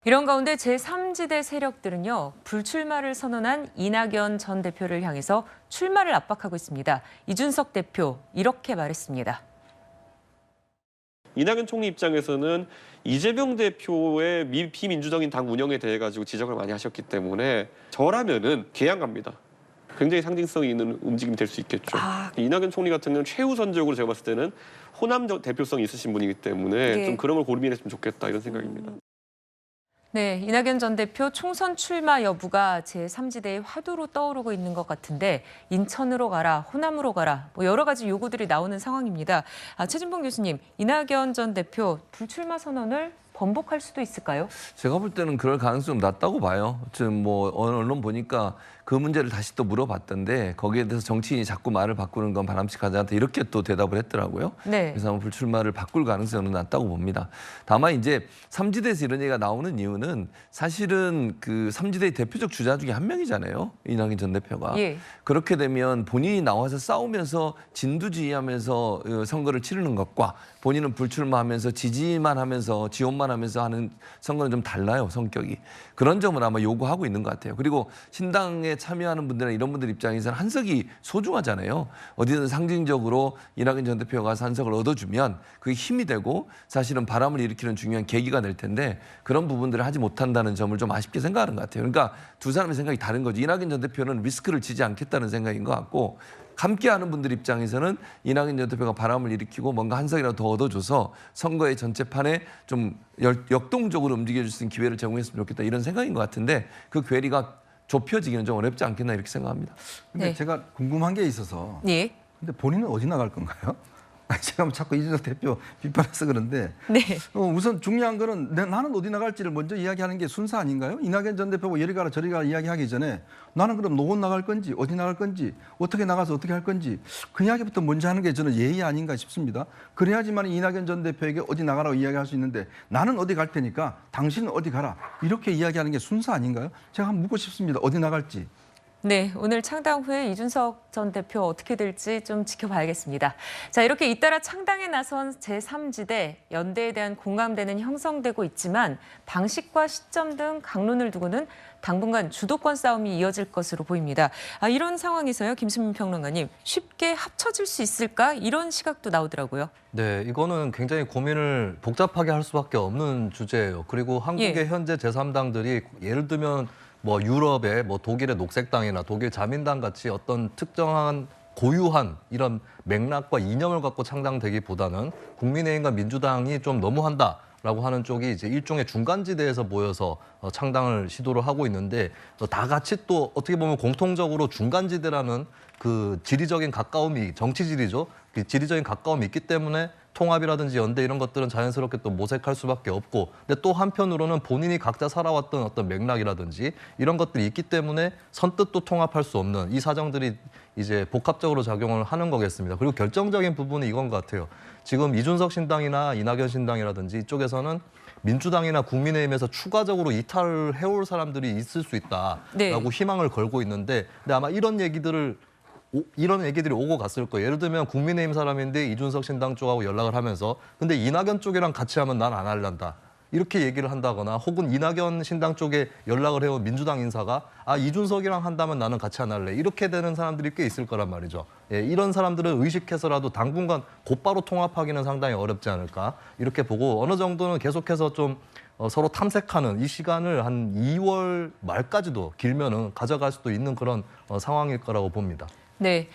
이런 가운데 제3지대 세력들은요, 불출마를 선언한 이낙연 전 대표를 향해서 출마를 압박하고 있습니다. 이준석 대표 이렇게 말했습니다. 이낙연 총리 입장에서는 이재명 대표의 비민주적인 당 운영에 대해 가지고 지적을 많이 하셨기 때문에 저라면은 개양 갑니다. 굉장히 상징성이 있는 움직임이 될 수 있겠죠. 이낙연 총리 같은 경우는 최우선적으로 제가 봤을 때는 호남 대표성이 있으신 분이기 때문에 좀 그런 걸 고민했으면 좋겠다 이런 생각입니다. 네, 이낙연 전 대표 총선 출마 여부가 제3지대의 화두로 떠오르고 있는 것 같은데 인천으로 가라, 호남으로 가라 뭐 여러 가지 요구들이 나오는 상황입니다. 최진봉 교수님, 이낙연 전 대표 불출마 선언을 번복할 수도 있을까요? 제가 볼 때는 그럴 가능성이 높다고 봐요. 지금 뭐 언론 보니까 그 문제를 다시 또 물어봤던데 거기에 대해서 정치인이 자꾸 말을 바꾸는 건 바람직하지 않다 이렇게 또 대답을 했더라고요. 네. 그래서 아마 불출마를 바꿀 가능성은 낮다고 봅니다. 다만 이제 삼지대에서 이런 얘기가 나오는 이유는 사실은 그 삼지대의 대표적 주자 중에 한 명이잖아요. 이낙연 전 대표가. 예. 그렇게 되면 본인이 나와서 싸우면서 진두지휘하면서 선거를 치르는 것과 본인은 불출마하면서 지지만 하면서 지원만 하면서 하는 선거는 좀 달라요, 성격이. 그런 점을 아마 요구하고 있는 것 같아요. 그리고 신당에 참여하는 분들이나 이런 분들 입장에서는 한석이 소중하잖아요. 어디든 상징적으로 이낙연 전 대표가 한석을 얻어주면 그게 힘이 되고 사실은 바람을 일으키는 중요한 계기가 될 텐데 그런 부분들을 하지 못한다는 점을 좀 아쉽게 생각하는 것 같아요. 그러니까 두 사람의 생각이 다른 거죠. 이낙연 전 대표는 리스크를 지지 않겠다는 생각인 것 같고 함께하는 분들 입장에서는 이낙연 전 대표가 바람을 일으키고 뭔가 한석이라도 더 얻어줘서 선거의 전체판에 좀 역동적으로 움직여줄 수 있는 기회를 제공했으면 좋겠다 이런 생각인 것 같은데 그 괴리가 좁혀지기는 좀 어렵지 않겠나 이렇게 생각합니다. 근데 네. 제가 궁금한 게 있어서. 예. 근데 본인은 어디 나갈 건가요? 제가 자꾸 이준석 대표 비판해서 그런데 네. 우선 중요한 거는 나는 어디 나갈지를 먼저 이야기하는 게 순서 아닌가요? 이낙연 전 대표가 이리 가라 저리 가라 이야기하기 전에 나는 그럼 노원 나갈 건지 어디 나갈 건지 어떻게 나가서 어떻게 할 건지 그 이야기부터 먼저 하는 게 저는 예의 아닌가 싶습니다. 그래야지만 이낙연 전 대표에게 어디 나가라고 이야기할 수 있는데 나는 어디 갈 테니까 당신은 어디 가라 이렇게 이야기하는 게 순서 아닌가요? 제가 한번 묻고 싶습니다. 어디 나갈지. 네, 오늘 창당 후에 이준석 전 대표 어떻게 될지 좀 지켜봐야겠습니다. 자, 이렇게 잇따라 창당에 나선 제3지대 연대에 대한 공감대는 형성되고 있지만 방식과 시점 등 강론을 두고는 당분간 주도권 싸움이 이어질 것으로 보입니다. 이런 상황에서요, 김수민 평론가님, 쉽게 합쳐질 수 있을까? 이런 시각도 나오더라고요. 네, 이거는 굉장히 고민을 복잡하게 할 수밖에 없는 주제예요. 그리고 한국의 현재 제3당들이 예를 들면 뭐 유럽의 뭐 독일의 녹색당이나 독일 자민당 같이 어떤 특정한 고유한 이런 맥락과 이념을 갖고 창당되기보다는 국민의힘과 민주당이 좀 너무한다라고 하는 쪽이 이제 일종의 중간지대에서 모여서 창당을 시도를 하고 있는데 다 같이 또 어떻게 보면 공통적으로 중간지대라는 그 지리적인 가까움이 정치 지리죠. 그 지리적인 가까움이 있기 때문에 통합이라든지 연대 이런 것들은 자연스럽게 또 모색할 수밖에 없고 근데 또 한편으로는 본인이 각자 살아왔던 어떤 맥락이라든지 이런 것들이 있기 때문에 선뜻 또 통합할 수 없는 이 사정들이 이제 복합적으로 작용을 하는 거겠습니다. 그리고 결정적인 부분이 이건 것 같아요. 지금 이준석 신당이나 이낙연 신당이라든지 이쪽에서는 민주당이나 국민의힘에서 추가적으로 이탈을 해올 사람들이 있을 수 있다라고 네. 희망을 걸고 있는데 근데 아마 이런 얘기들이 오고 갔을 거예요. 예를 들면 국민의힘 사람인데 이준석 신당 쪽하고 연락을 하면서 근데 이낙연 쪽이랑 같이 하면 난 안 할란다. 이렇게 얘기를 한다거나 혹은 이낙연 신당 쪽에 연락을 해온 민주당 인사가 이준석이랑 한다면 나는 같이 안 할래. 이렇게 되는 사람들이 꽤 있을 거란 말이죠. 예, 이런 사람들을 의식해서라도 당분간 곧바로 통합하기는 상당히 어렵지 않을까. 이렇게 보고 어느 정도는 계속해서 좀 서로 탐색하는 이 시간을 한 2월 말까지도 길면은 가져갈 수도 있는 그런 상황일 거라고 봅니다. 네,